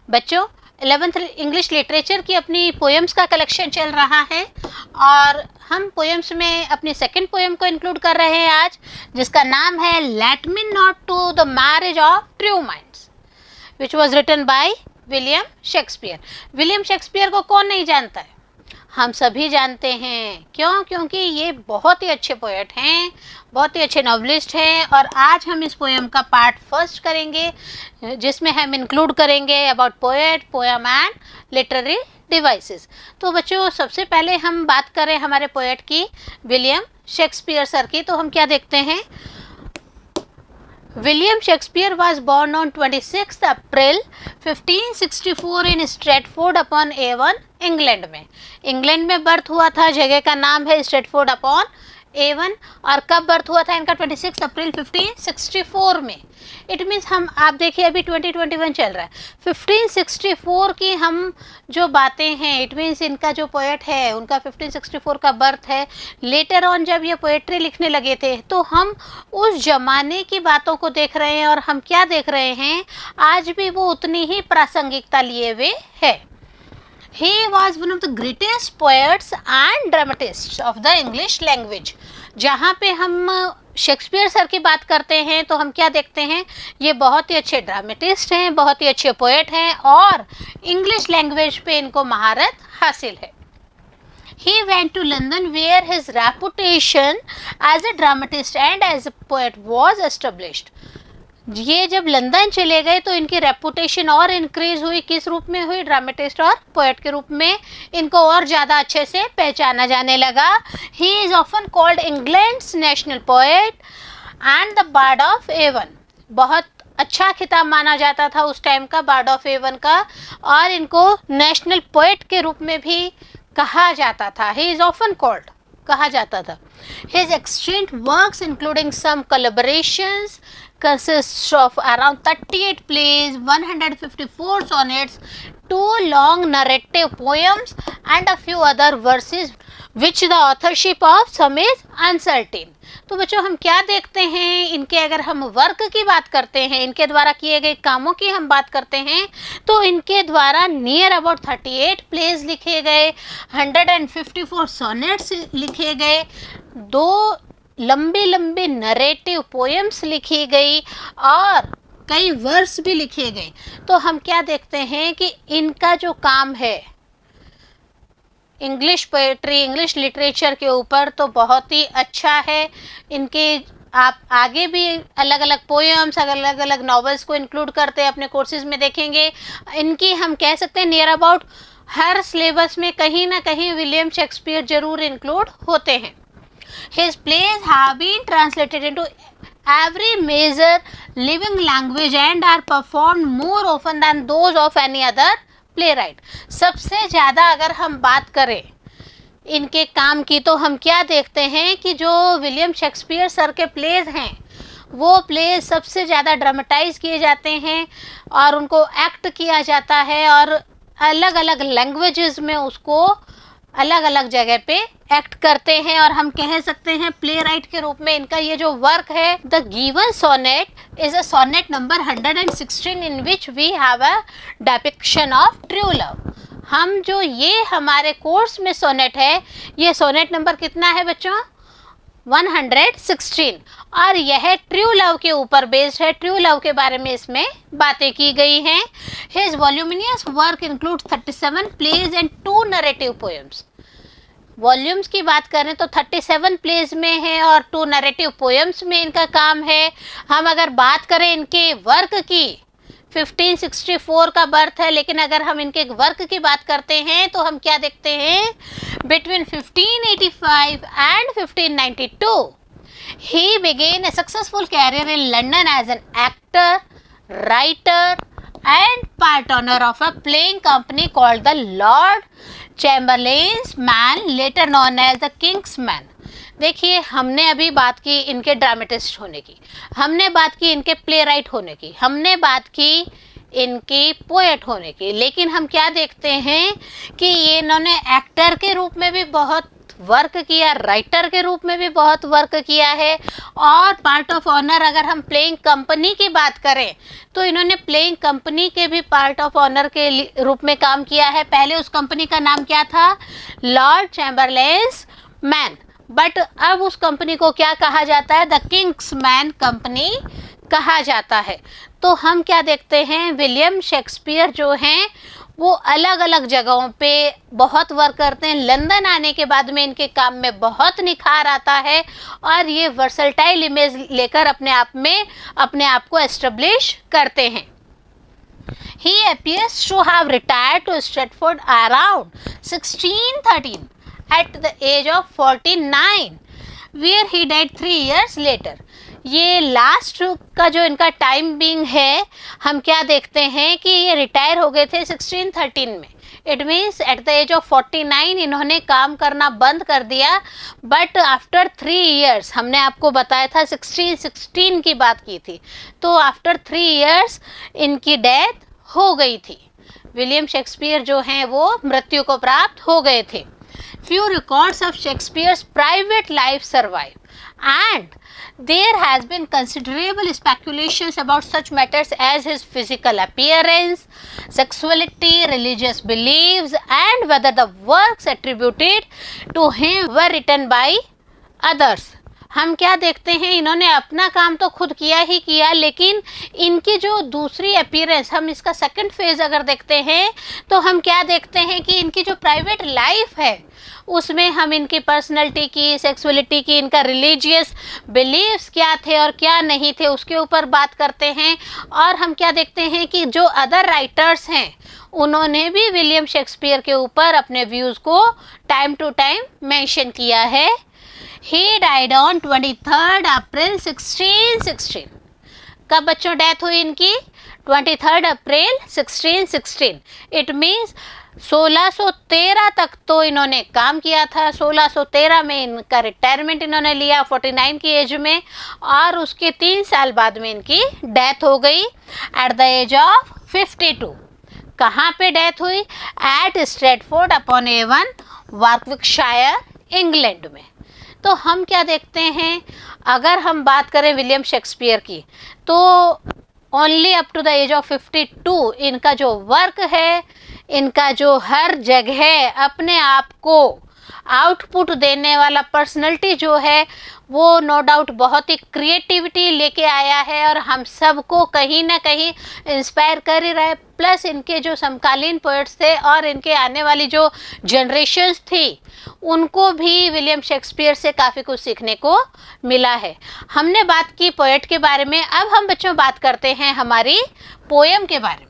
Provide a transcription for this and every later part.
बच्चों 11th English literature की अपनी पोएम्स का कलेक्शन चल रहा है और हम पोएम्स में अपनी सेकंड पोएम को इंक्लूड कर रहे हैं आज, जिसका नाम है let me not to the marriage of true minds, which was written by William Shakespeare. William Shakespeare को कौन नहीं जानता है, हम सभी जानते हैं। क्यों? क्योंकि ये बहुत ही अच्छे पोएट हैं, बहुत ही अच्छे नॉवलिस्ट हैं। और आज हम इस पोएम का पार्ट फर्स्ट करेंगे, जिसमें हम इंक्लूड करेंगे about poet, poem and literary devices. तो बच्चों सबसे पहले हम बात करें हमारे पोएट की, विलियम शेक्सपियर सर की, तो हम क्या देखते हैं। William Shakespeare was born on 26th April 1564 in Stratford upon Avon, England में। इंग्लैंड में बर्थ हुआ था, जगह का नाम है स्ट्रेटफोर्ड अपॉन एवन। और कब बर्थ हुआ था इनका? 26 अप्रैल 1564 में। इट मीन्स हम, आप देखिए अभी 2021 चल रहा है, 1564 की हम जो बातें हैं, इट मीन्स इनका जो पोएट है उनका 1564 का बर्थ है। लेटर ऑन जब ये पोएट्री लिखने लगे थे तो हम उस जमाने की बातों को देख रहे हैं और हम क्या देख रहे हैं, आज भी वो उतनी ही प्रासंगिकता लिए हुए है। He was one of the greatest poets and dramatists of the English language। जहाँ पे हम शेक्सपियर सर की बात करते हैं तो हम क्या देखते हैं, ये बहुत ही अच्छे ड्रामेटिस्ट हैं, बहुत ही अच्छे पोएट हैं और इंग्लिश लैंग्वेज पे इनको महारत हासिल है। He went to London where his reputation as a dramatist and as a poet was established। ये जब लंदन चले गए तो इनकी रेपुटेशन और इंक्रीज हुई। किस रूप में हुई? ड्रामेटिस्ट और पोएट के रूप में इनको और ज़्यादा अच्छे से पहचाना जाने लगा। He is often called England's national poet and the bard of Avon. बहुत अच्छा खिताब माना जाता था उस टाइम का, बार्ड ऑफ एवन का, और इनको नेशनल पोएट के रूप में भी कहा जाता था। ही इज़ ऑफन कॉल्ड, कहा जाता था। His extant works including some collaborations consists of around 38 plays, 154 sonnets, 2 long narrative poems and a few other verses which the authorship of some is uncertain। तो बच्चों हम क्या देखते हैं इनके, अगर हम वर्क की बात करते हैं, इनके द्वारा किए गए कामों की हम बात करते हैं, तो इनके द्वारा नियर अबाउट 38 प्लेज लिखे गए, 154 सोनेट्स लिखे गए, 2 लंबे लंबे नरेटिव पोएम्स लिखी गई और कई वर्स भी लिखे गए। तो हम क्या देखते हैं कि इनका जो काम है इंग्लिश पोएट्री, इंग्लिश लिटरेचर के ऊपर, तो बहुत ही अच्छा है। इनके आप आगे भी अलग अलग पोएम्स, अलग अलग नॉवेल्स को इंक्लूड करते हैं अपने कोर्सेज में, देखेंगे। इनकी हम कह सकते हैं नियर अबाउट हर सिलेबस में कहीं ना कहीं विलियम शेक्सपियर जरूर इंक्लूड होते हैं। His plays have been translated into every major living language and are performed more often than those of any other playwright। सबसे ज़्यादा अगर हम बात करें इनके काम की तो हम क्या देखते हैं कि जो विलियम शेक्सपियर सर के प्लेज हैं वो प्लेज सबसे ज़्यादा ड्रामेटाइज किए जाते हैं और उनको एक्ट किया जाता है और अलग अलग लैंग्वेजेस में उसको अलग अलग जगह पे एक्ट करते हैं। और हम कह सकते हैं प्ले राइट के रूप में इनका ये जो वर्क है, the given sonnet is a sonnet number 116 in which we have a depiction of true love. हम जो ये हमारे कोर्स में सोनेट है, ये सोनेट नंबर कितना है बच्चों? 116, और यह ट्रू लव के ऊपर बेस्ड है। ट्रू लव के बारे में इसमें बातें की गई हैं। His voluminous work include 37 plays and 2 narrative poems. Volumes की बात करें तो 37 प्लेज में है और 2 नरेटिव पोएम्स में इनका काम है। हम अगर बात करें इनके वर्क की, 1564 का बर्थ है, लेकिन अगर हम इनके वर्क की बात करते हैं तो हम क्या देखते हैं, between 1585 and 1592 he began a successful career in London as an actor, writer and part owner of a playing company called the Lord Chamberlain's Man, later known as the King's Man। देखिए हमने अभी बात की इनके dramatist होने की, हमने बात की इनके प्ले राइट होने की, हमने बात की इनकी पोएट होने की, लेकिन हम क्या देखते हैं कि ये इन्होंने एक्टर के रूप में भी बहुत वर्क किया, राइटर के रूप में भी बहुत वर्क किया है। और पार्ट ऑफ ऑनर अगर हम प्लेइंग कंपनी की बात करें तो इन्होंने प्लेइंग कंपनी के भी पार्ट ऑफ ऑनर के रूप में काम किया है। पहले उस कंपनी का नाम क्या था? लॉर्ड चैम्बरलेन्स मैन, बट अब उस कंपनी को क्या कहा जाता है? द किंग्स मैन कंपनी कहा जाता है। तो हम क्या देखते हैं, विलियम शेक्सपियर जो हैं वो अलग अलग जगहों पे बहुत वर्क करते हैं। लंदन आने के बाद में इनके काम में बहुत निखार आता है और ये वर्सटाइल इमेज लेकर अपने आप को एस्टेब्लिश करते हैं। He appears to have retired to Stratford around 1613 at the age of 49, where he died 3 years later. ये लास्ट का जो इनका टाइम बिंग है, हम क्या देखते हैं कि ये रिटायर हो गए थे 1613 में। It means at the age of 49 इन्होंने काम करना बंद कर दिया। बट आफ्टर 3 ईयर्स, हमने आपको बताया था 1616 की बात की थी, तो आफ्टर 3 ईयर्स इनकी डेथ हो गई थी। विलियम शेक्सपियर जो हैं वो मृत्यु को प्राप्त हो गए थे। Few records of Shakespeare's private life survive, and there has been considerable speculations about such matters as his physical appearance, sexuality, religious beliefs, and whether the works attributed to him were written by others. हम क्या देखते हैं, इन्होंने अपना काम तो खुद किया ही किया, लेकिन इनकी जो दूसरी अपीयरेंस, हम इसका सेकंड फेज अगर देखते हैं तो हम क्या देखते हैं कि इनकी जो प्राइवेट लाइफ है उसमें हम इनकी पर्सनैलिटी की, सेक्सुअलिटी की, इनका रिलीजियस बिलीव्स क्या थे और क्या नहीं थे उसके ऊपर बात करते हैं। और हम क्या देखते हैं कि जो अदर राइटर्स हैं उन्होंने भी विलियम शेक्सपियर के ऊपर अपने व्यूज़ को टाइम टू टाइम मेंशन किया है। He died on 23rd April 1616. कब बच्चों डेथ हुई इनकी? 23rd April 1616। इट मीन्स 1613 तक तो इन्होंने काम किया था। 1613 में इनका रिटायरमेंट इन्होंने लिया 49 की एज में, और उसके 3 साल बाद में इनकी डेथ हो गई एट द एज ऑफ 52। कहाँ पे डेथ हुई? At Stratford upon Avon, Warwickshire, England में। तो हम क्या देखते हैं, अगर हम बात करें विलियम शेक्सपियर की तो only up to the age of 52 इनका जो वर्क है, इनका जो हर जगह अपने आप को आउटपुट देने वाला पर्सनैलिटी जो है वो नो डाउट बहुत ही क्रिएटिविटी लेके आया है और हम सबको कहीं ना कहीं इंस्पायर कर ही रहे। प्लस इनके जो समकालीन पोएट्स थे और इनके आने वाली जो जनरेशन्स थी उनको भी विलियम शेक्सपियर से काफ़ी कुछ सीखने को मिला है। हमने बात की पोएट के बारे में, अब हम बच्चों बात करते हैं हमारी पोएम के बारे में।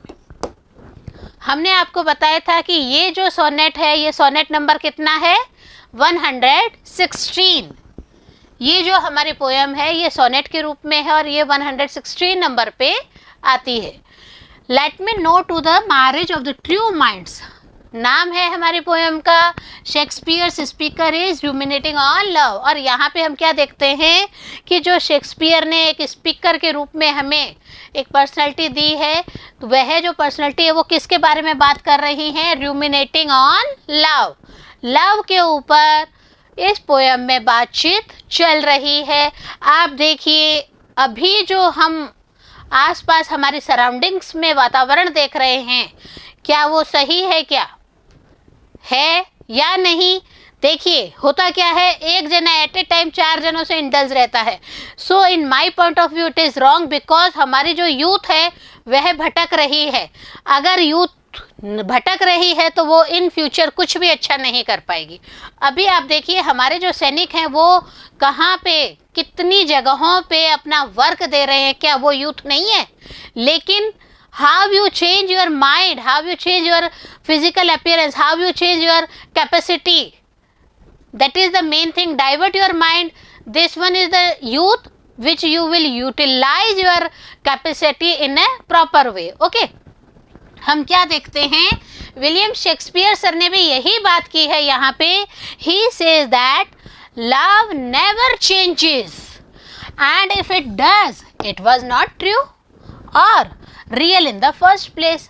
हमने आपको बताया था कि ये जो सोनेट है, ये सोनेट नंबर कितना है? 116। ये जो हमारी पोएम है ये सोनेट के रूप में है और ये 116 नंबर पे आती है। Let me no to the marriage of the true minds, नाम है हमारी पोएम का। Shakespeare's speaker is ruminating on love. और यहाँ पे हम क्या देखते हैं कि जो शेक्सपियर ने एक स्पीकर के रूप में हमें एक पर्सनैलिटी दी है, तो वह जो पर्सनैलिटी है वो किसके बारे में बात कर रही है? रूमिनेटिंग ऑन लव। लव के ऊपर इस पोएम में बातचीत चल रही है। आप देखिए अभी जो हम आसपास हमारी सराउंडिंग्स में वातावरण देख रहे हैं, क्या वो सही है, क्या है या नहीं? देखिए होता क्या है, एक जना एट ए टाइम 4 जनों से इंडल्ज रहता है। So in my point of view it is wrong, because हमारी जो यूथ है वह भटक रही है। अगर यूथ भटक रही है तो वो इन फ्यूचर कुछ भी अच्छा नहीं कर पाएगी। अभी आप देखिए हमारे जो सैनिक हैं वो कहाँ पे, कितनी जगहों पे अपना वर्क दे रहे हैं, क्या वो यूथ नहीं है? लेकिन how you change your mind, how you change your physical appearance, how you change your capacity, that is the main thing. Divert your mind. This one is the youth which you will utilize your capacity in a proper way. Okay, हम क्या देखते हैं, William Shakespeare sir ने भी यही बात की है यहाँ पे। He says that love never changes and if it does it was not true or real in the first place.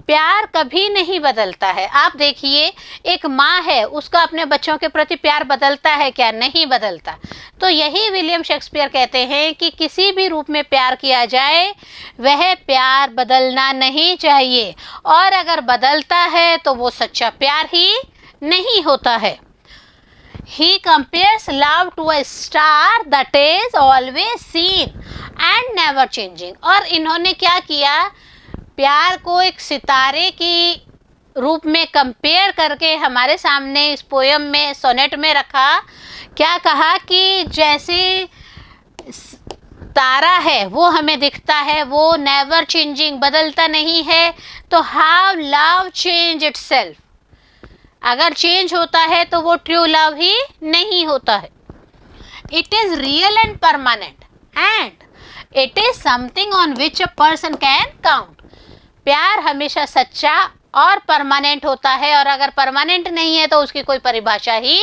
प्यार कभी नहीं बदलता है। आप देखिए, एक माँ है, उसका अपने बच्चों के प्रति प्यार बदलता है क्या? नहीं बदलता। तो यही विलियम शेक्सपियर कहते हैं कि किसी भी रूप में प्यार किया जाए, वह प्यार बदलना नहीं चाहिए, और अगर बदलता है तो वो सच्चा प्यार ही नहीं होता है। He compares love to a star that is always seen and never changing। और इन्होंने क्या किया, प्यार को एक सितारे की रूप में कंपेयर करके हमारे सामने इस पोयम में, सोनेट में रखा। क्या कहा कि जैसे तारा है वो हमें दिखता है, वो नेवर चेंजिंग, बदलता नहीं है, तो हाउ लव चेंज इटसेल्फ, अगर चेंज होता है तो वो ट्रू लव ही नहीं होता है। It is real and permanent and it is something on which a person can count. प्यार हमेशा सच्चा और परमानेंट होता है, और अगर परमानेंट नहीं है तो उसकी कोई परिभाषा ही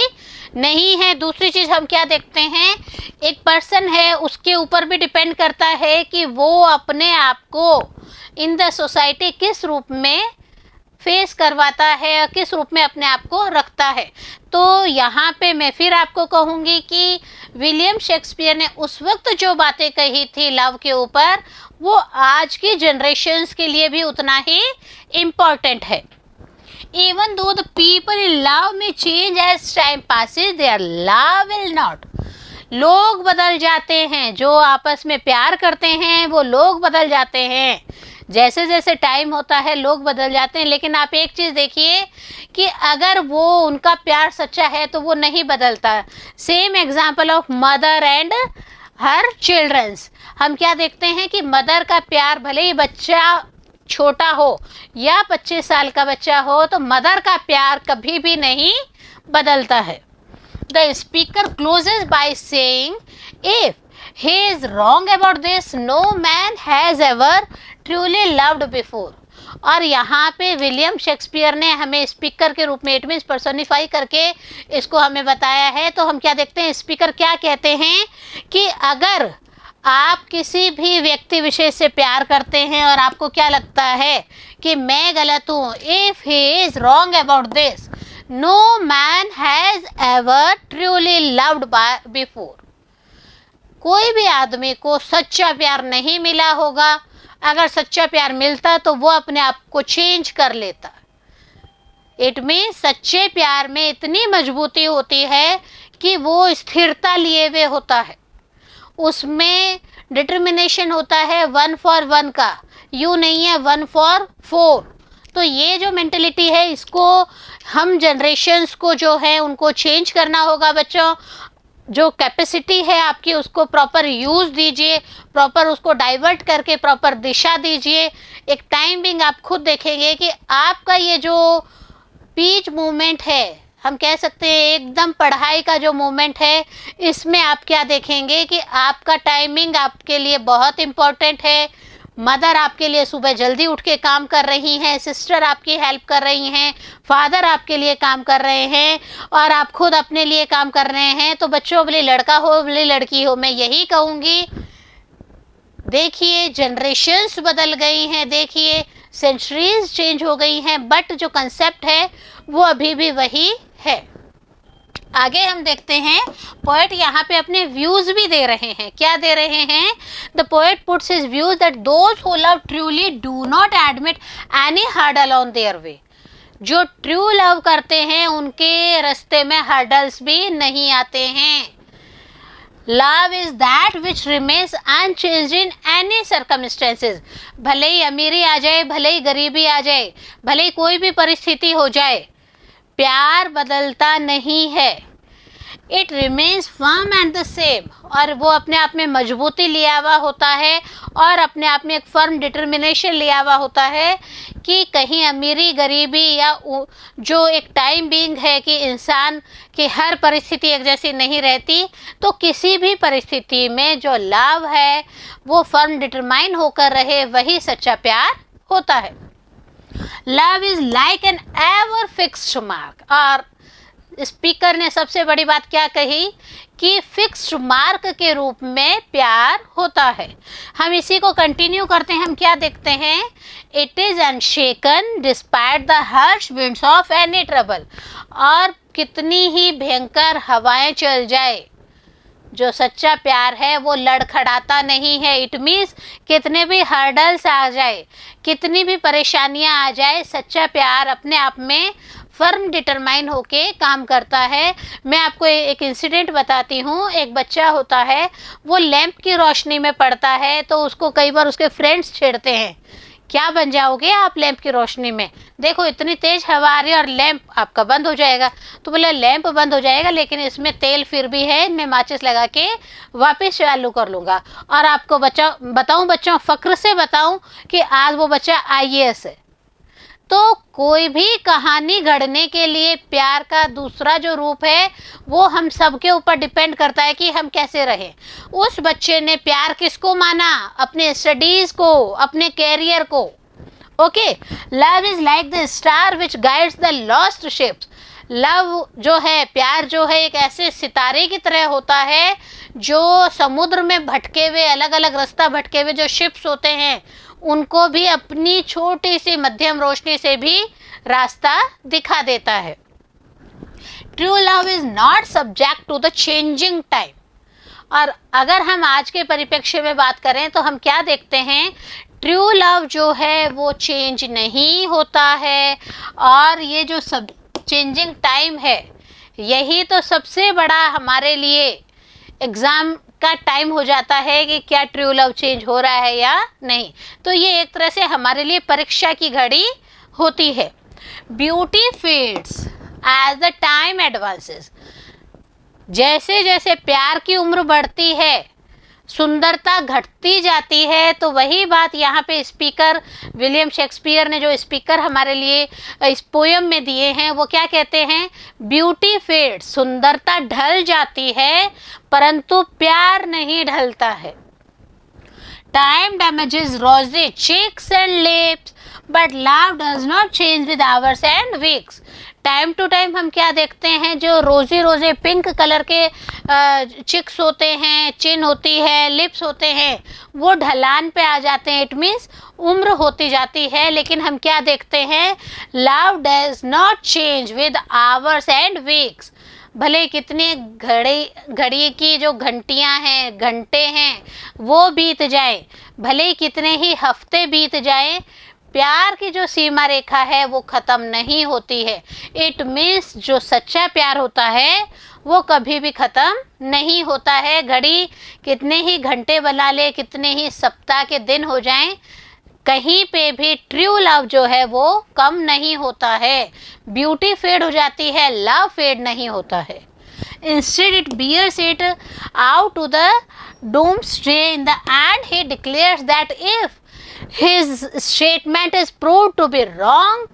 नहीं है। दूसरी चीज़ हम क्या देखते हैं, एक पर्सन है, उसके ऊपर भी डिपेंड करता है कि वो अपने आप को इन द सोसाइटी किस रूप में फेस करवाता है और किस रूप में अपने आप को रखता है। तो यहाँ पे मैं फिर आपको कहूँगी कि विलियम शेक्सपियर ने उस वक्त जो बातें कही थी लव के ऊपर, वो आज की जनरेशन्स के लिए भी उतना ही इम्पॉर्टेंट है। Even though the people in love may change as time passes, their love will not। लोग बदल जाते हैं, जो आपस में प्यार करते हैं वो लोग बदल जाते हैं, जैसे जैसे टाइम होता है लोग बदल जाते हैं। लेकिन आप एक चीज़ देखिए कि अगर वो उनका प्यार सच्चा है तो वो नहीं बदलता। Same example of mother and her childrens. हम क्या देखते हैं कि मदर का प्यार, भले ही बच्चा छोटा हो या 25 साल का बच्चा हो, तो मदर का प्यार कभी भी नहीं बदलता है। The speaker closes by saying, if he is wrong about this, no man has ever truly loved before। और यहाँ पे विलियम शेक्सपियर ने हमें स्पीकर के रूप में, इट मीन्स पर्सोनिफाई करके इसको हमें बताया है। तो हम क्या देखते हैं, स्पीकर क्या कहते हैं कि अगर आप किसी भी व्यक्ति विशेष से प्यार करते हैं और आपको क्या लगता है कि मैं गलत हूँ, if he is wrong about this, no man has ever truly loved before। कोई भी आदमी को सच्चा प्यार नहीं मिला होगा। अगर सच्चा प्यार मिलता तो वो अपने आप को चेंज कर लेता। इट मीन्स सच्चे प्यार में इतनी मजबूती होती है कि वो स्थिरता लिए हुए होता है, उसमें डिटर्मिनेशन होता है 1 for 1 का, यू नहीं है 1 for 4। तो ये जो मेंटलिटी है, इसको हम जनरेशन्स को जो है उनको चेंज करना होगा। बच्चों, जो कैपेसिटी है आपकी उसको प्रॉपर यूज़ दीजिए, प्रॉपर उसको डाइवर्ट करके प्रॉपर दिशा दीजिए। एक टाइम बिंग आप खुद देखेंगे कि आपका ये जो पीच मूवमेंट है, हम कह सकते हैं एकदम पढ़ाई का जो मूवमेंट है, इसमें आप क्या देखेंगे कि आपका टाइमिंग आपके लिए बहुत इम्पोर्टेंट है। मदर आपके लिए सुबह जल्दी उठ के काम कर रही हैं, सिस्टर आपकी हेल्प कर रही हैं, फादर आपके लिए काम कर रहे हैं, और आप खुद अपने लिए काम कर रहे हैं। तो बच्चों, भले लड़का हो भले लड़की हो, मैं यही कहूँगी, देखिए जनरेशन्स बदल गई हैं, देखिए सेंचुरीज चेंज हो गई हैं, बट जो कंसेप्ट है वो अभी भी वही है। आगे हम देखते हैं, पोएट यहाँ पे अपने व्यूज भी दे रहे हैं। क्या दे रहे हैं? The poet puts his views that those who love truly do not admit any hurdle on their way. जो ट्रू लव करते हैं उनके रास्ते में हर्डल्स भी नहीं आते हैं। Love is that which remains unchanged in any circumstances. भले ही अमीरी आ जाए, भले ही गरीबी आ जाए, भले ही कोई भी परिस्थिति हो जाए, प्यार बदलता नहीं है। It remains firm and the same. और वो अपने आप में मजबूती लिया हुआ होता है और अपने आप में एक फर्म डिटर्मिनेशन लिया हुआ होता है कि कहीं अमीरी गरीबी या जो एक टाइम बीइंग है कि इंसान की हर परिस्थिति एक जैसी नहीं रहती, तो किसी भी परिस्थिति में जो लव है वो फर्म डिटरमाइन होकर रहे, वही सच्चा प्यार होता है। Love is like an ever fixed mark, और स्पीकर ने सबसे बड़ी बात क्या कही कि फिक्स्ड मार्क के रूप में प्यार होता है। हम इसी को कंटिन्यू करते हैं, हम क्या देखते हैं, it is unshaken despite the harsh winds of any trouble. और कितनी ही भयंकर हवाएं चल जाए, जो सच्चा प्यार है वो लड़खड़ाता नहीं है। इट मीन्स कितने भी हर्डल्स आ जाए, कितनी भी परेशानियां आ जाए, सच्चा प्यार अपने आप में फर्म डिटरमाइन होके काम करता है। मैं आपको एक इंसिडेंट बताती हूँ। एक बच्चा होता है, वो लैंप की रोशनी में पड़ता है, तो उसको कई बार उसके फ्रेंड्स छेड़ते हैं, क्या बन जाओगे आप लैंप की रोशनी में, देखो इतनी तेज हवा आ रही है और लैंप आपका बंद हो जाएगा। तो बोले लैंप बंद हो जाएगा लेकिन इसमें तेल फिर भी है, मैं माचिस लगा के वापस चालू कर लूँगा। और आपको बताऊं बच्चों, फ़क्र से बताऊं कि आज वो बच्चा IAS है। तो कोई भी कहानी गढ़ने के लिए प्यार का दूसरा जो रूप है वो हम सबके ऊपर डिपेंड करता है कि हम कैसे रहें। उस बच्चे ने प्यार किसको माना, अपने स्टडीज को, अपने कैरियर को। Okay, love is like the star which guides the lost ships. Love जो है, प्यार जो है, एक ऐसे सितारे की तरह होता है जो समुद्र में भटके हुए, अलग अलग रास्ता भटके हुए जो शिप्स होते हैं उनको भी अपनी छोटी सी मध्यम रोशनी से भी रास्ता दिखा देता है। True love is not subject to the changing time. और अगर हम आज के परिप्रेक्ष्य में बात करें तो हम क्या देखते हैं, ट्रू लव जो है वो चेंज नहीं होता है। और ये जो सब चेंजिंग टाइम है, यही तो सबसे बड़ा हमारे लिए एग्ज़ाम का टाइम हो जाता है कि क्या ट्रू लव चेंज हो रहा है या नहीं। तो ये एक तरह से हमारे लिए परीक्षा की घड़ी होती है। Beauty fades as the time advances. जैसे जैसे प्यार की उम्र बढ़ती है, सुंदरता घटती जाती है। तो वही बात यहाँ पे स्पीकर विलियम शेक्सपियर ने जो स्पीकर हमारे लिए इस पोयम में दिए हैं वो क्या कहते हैं, ब्यूटी फेड, सुंदरता ढल जाती है परंतु प्यार नहीं ढलता है। Time damages rosy cheeks and lips but love does not change with hours and weeks. Time to time हम क्या देखते हैं, जो रोजे रोजे पिंक कलर के चिक्स होते हैं, चिन होती है, लिप्स होते हैं, वो ढलान पे आ जाते हैं। इट मीन्स उम्र होती जाती है। लेकिन हम क्या देखते हैं, love does not change with hours and weeks. भले कितने घड़ी की जो घंटियां हैं, घंटे हैं, वो बीत जाए, भले कितने ही हफ्ते बीत जाए, प्यार की जो सीमा रेखा है वो ख़त्म नहीं होती है। इट मीन्स जो सच्चा प्यार होता है वो कभी भी ख़त्म नहीं होता है। घड़ी कितने ही घंटे बना ले, कितने ही सप्ताह के दिन हो जाएं, कहीं पे भी ट्रू लव जो है वो कम नहीं होता है। ब्यूटी फेड हो जाती है, लव फेड नहीं होता है। Instead it bears it out to the doomsday in the end. He declares that if his statement is proved to be wrong,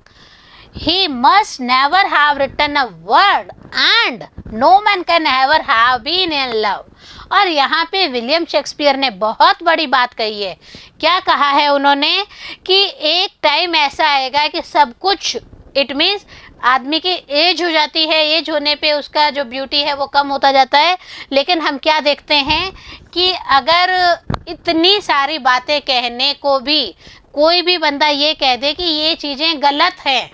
he must never have written a word and no man can ever have been in love. और यहाँ पे William Shakespeare ने बहुत बड़ी बात कही है। क्या कहा है उन्होंने कि एक टाइम ऐसा आएगा कि सब कुछ, इट मीन्स आदमी की एज हो जाती है, एज होने पे उसका जो ब्यूटी है वो कम होता जाता है। लेकिन हम क्या देखते हैं कि अगर इतनी सारी बातें कहने को भी कोई भी बंदा ये कह दे कि ये चीज़ें गलत हैं,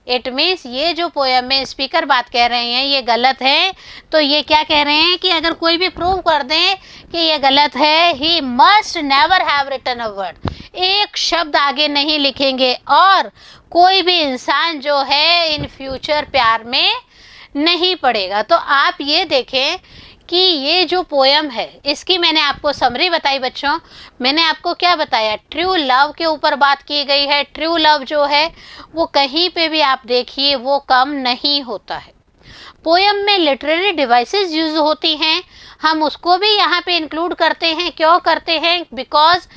इट मीन्स ये जो पोयम में स्पीकर बात कह रहे हैं ये गलत है, तो ये क्या कह रहे हैं कि अगर कोई भी प्रूव कर दें कि ये गलत है, he must never have written a word, एक शब्द आगे नहीं लिखेंगे और कोई भी इंसान जो है इन फ्यूचर प्यार में नहीं पड़ेगा। तो आप ये देखें कि ये जो पोयम है इसकी मैंने आपको समरी बताई बच्चों। मैंने आपको क्या बताया, ट्रू लव के ऊपर बात की गई है। ट्रू लव जो है वो कहीं पे भी आप देखिए वो कम नहीं होता है। पोयम में लिटरेरी डिवाइसेस यूज होती हैं, हम उसको भी यहाँ पे इंक्लूड करते हैं। क्यों करते हैं, बिकॉज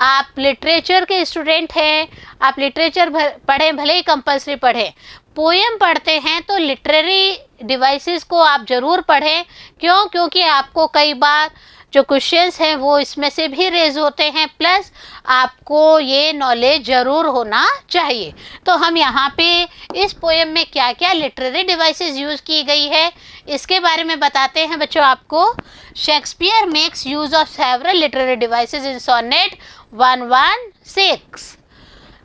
आप लिटरेचर के स्टूडेंट हैं, आप लिटरेचर पढ़ें, भले ही कंपलसरी पढ़ें, पोएम पढ़ते हैं तो लिटरेरी डिवाइसेस को आप ज़रूर पढ़ें। क्यों, क्योंकि आपको कई बार जो क्वेश्चंस हैं वो इसमें से भी रेज होते हैं, प्लस आपको ये नॉलेज ज़रूर होना चाहिए। तो हम यहाँ पे इस पोएम में क्या क्या लिटरेरी डिवाइसेस यूज़ की गई है इसके बारे में बताते हैं बच्चों आपको। Shakespeare makes use of several literary devices in sonnet 116।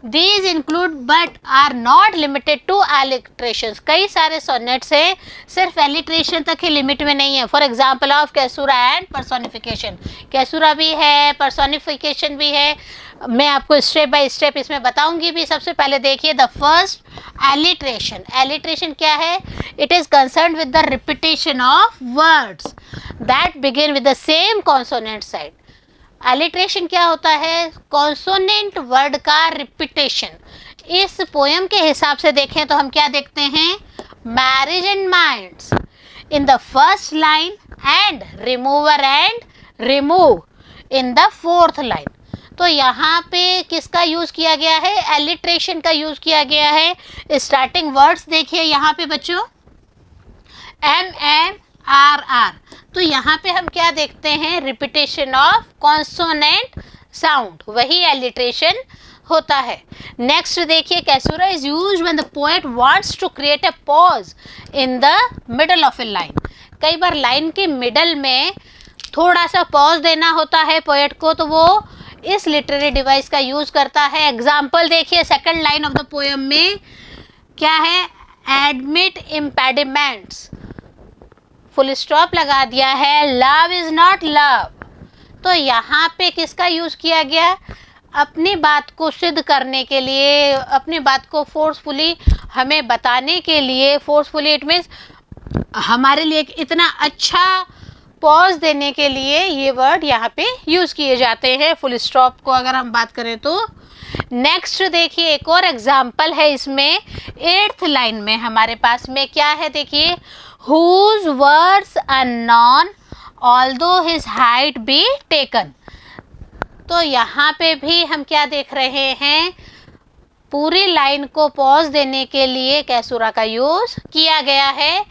These include but are not limited to alliterations। कई सारे सोनेट्स हैं सिर्फ एलिट्रेशन तक ही लिमिट में नहीं है। For example of caesura and personification, caesura भी है, पर्सोनिफिकेशन भी है। मैं आपको स्टेप बाय स्टेप इसमें बताऊंगी भी। सबसे पहले देखिए द फर्स्ट एलिट्रेशन। एलिट्रेशन क्या है? It is concern with the repetition of words that begin with the same consonant side. Alliteration क्या होता है? कॉन्सोनेंट वर्ड का रिपीटेशन। इस पोएम के हिसाब से देखें तो हम क्या देखते हैं? Marriage and minds in the first line and remover and remove in the fourth line. तो यहाँ पे किसका यूज़ किया गया है? एलिट्रेशन का यूज़ किया गया है। स्टार्टिंग वर्ड्स देखिए यहाँ पे बच्चों, MMRR। तो यहाँ पे हम क्या देखते हैं? रिपीटेशन ऑफ कॉन्सोनेंट साउंड, वही एलिट्रेशन होता है। नेक्स्ट देखिए, caesura is used when the poet wants to create a pause in the middle of a line. कई बार लाइन के मिडल में थोड़ा सा पॉज देना होता है पोएट को, तो वो इस लिटरेरी डिवाइस का यूज करता है। एग्जाम्पल देखिए, second line of the poem में क्या है? एडमिट इम्पेडिमेंट्स, फुल स्टॉप लगा दिया है, लव इज नॉट लव। तो यहाँ पे किसका यूज किया गया? अपनी बात को सिद्ध करने के लिए, अपनी बात को फोर्सफुली हमें बताने के लिए, फोर्सफुली इट मीन्स हमारे लिए इतना अच्छा पॉज देने के लिए ये वर्ड यहाँ पे यूज किए जाते हैं, फुल स्टॉप को अगर हम बात करें तो। नेक्स्ट देखिए, एक और एग्जाम्पल है इसमें, 8th लाइन में हमारे पास में क्या है? देखिए, whose words unknown although his height be taken। तो यहाँ पे भी हम क्या देख रहे हैं? पूरी लाइन को पॉज देने के लिए कैसुरा का यूज किया गया है।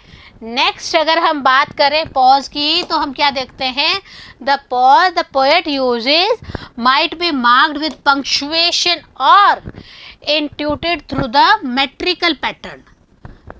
नेक्स्ट अगर हम बात करें पॉज की, तो हम क्या देखते हैं? The pause the poet uses might be marked with punctuation और इंट्यूटेड थ्रू द मेट्रिकल पैटर्न।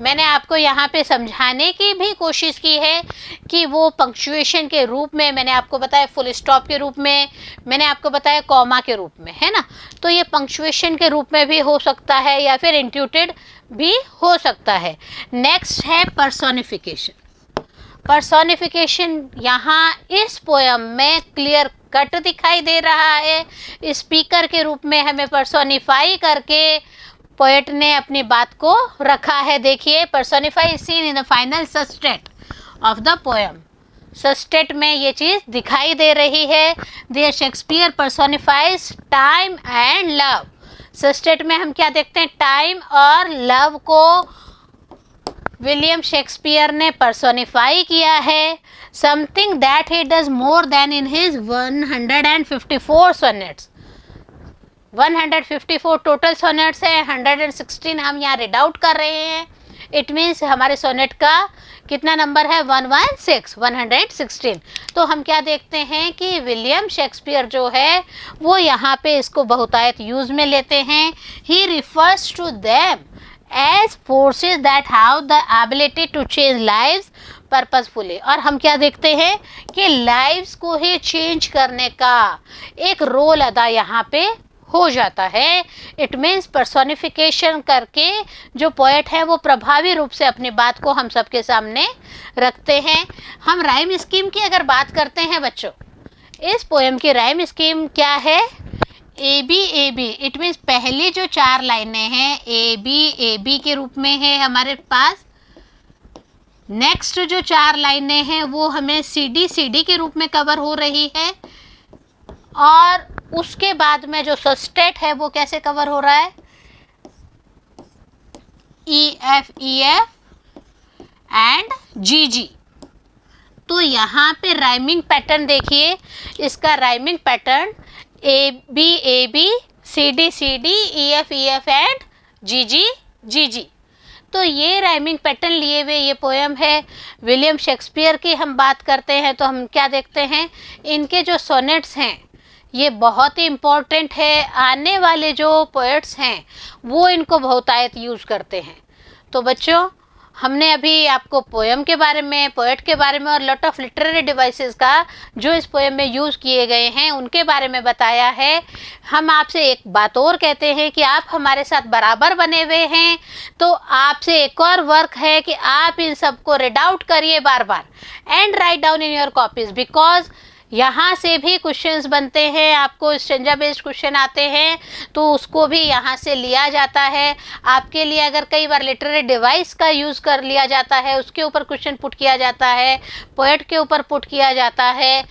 मैंने आपको यहाँ पे समझाने की भी कोशिश की है कि वो पंक्चुएशन के रूप में, मैंने आपको बताया फुल स्टॉप के रूप में, मैंने आपको बताया कॉमा के रूप में, है ना। तो ये पंक्चुएशन के रूप में भी हो सकता है या फिर इंट्यूटेड भी हो सकता है। नेक्स्ट है पर्सोनिफिकेशन। पर्सोनिफिकेशन यहाँ इस पोएम में क्लियर कट दिखाई दे रहा है। स्पीकर के रूप में हमें पर्सोनिफाई करके पोएट ने अपनी बात को रखा है। देखिए, personify seen in the final sestet of the poem. Sestet में ये चीज़ दिखाई दे रही है। There Shakespeare personifies time and love. Sestet में हम क्या देखते हैं? टाइम और लव को विलियम शेक्सपियर ने पर्सोनिफाई किया है। Something that he does more then in his 154 sonnets. 154 total sonnets है, 116 हम यहाँ रीड आउट कर रहे हैं। इट मीन्स हमारे सोनेट का कितना नंबर है? 116। तो हम क्या देखते हैं कि विलियम शेक्सपियर जो है वो यहाँ पे इसको बहुतायत यूज में लेते हैं। He refers to them as forces that have the ability to change lives purposefully. और हम क्या देखते हैं कि लाइव्स को ही चेंज करने का एक रोल अदा यहाँ पे हो जाता है। इट मीन्स पर्सोनिफिकेशन करके जो पोएट है वो प्रभावी रूप से अपनी बात को हम सबके सामने रखते हैं। हम राइम स्कीम की अगर बात करते हैं बच्चों, इस पोएम की राइम स्कीम क्या है? A B. इट मीन्स पहली जो 4 लाइनें हैं ए बी के रूप में है हमारे पास। नेक्स्ट जो 4 लाइनें हैं वो हमें सी डी के रूप में कवर हो रही है। और उसके बाद में जो सस्टेट है वो कैसे कवर हो रहा है? E F and G. तो यहाँ पे राइमिंग पैटर्न देखिए, इसका rhyming pattern A B C D E F and G. तो ये राइमिंग पैटर्न लिए हुए ये पोएम है विलियम शेक्सपियर की। हम बात करते हैं तो हम क्या देखते हैं, इनके जो सोनेट्स हैं ये बहुत ही इम्पोर्टेंट है। आने वाले जो पोएट्स हैं वो इनको बहुतायत यूज़ करते हैं। तो बच्चों, हमने अभी आपको पोएम के बारे में, पोएट के बारे में और लॉट ऑफ लिटरेरी डिवाइसेस का जो इस पोएम में यूज़ किए गए हैं उनके बारे में बताया है। हम आपसे एक बात और कहते हैं कि आप हमारे साथ बराबर बने हुए हैं, तो आपसे एक और वर्क है कि आप इन सबको रीड आउट करिए बार बार and write down in your copies, because यहाँ से भी क्वेश्चंस बनते हैं, आपको स्टेंजा बेस्ड क्वेश्चन आते हैं तो उसको भी यहाँ से लिया जाता है। आपके लिए अगर कई बार लिटरेरी डिवाइस का यूज़ कर लिया जाता है, उसके ऊपर क्वेश्चन पुट किया जाता है, पोएट के ऊपर पुट किया जाता है,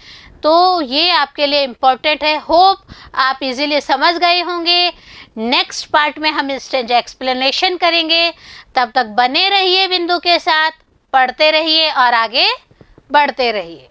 तो ये आपके लिए इम्पोर्टेंट है। होप आप इजीली समझ गए होंगे। नेक्स्ट पार्ट में हम स्टेंजा एक्सप्लेनेशन करेंगे। तब तक बने रहिए बिंदु के साथ, पढ़ते रहिए और आगे बढ़ते रहिए।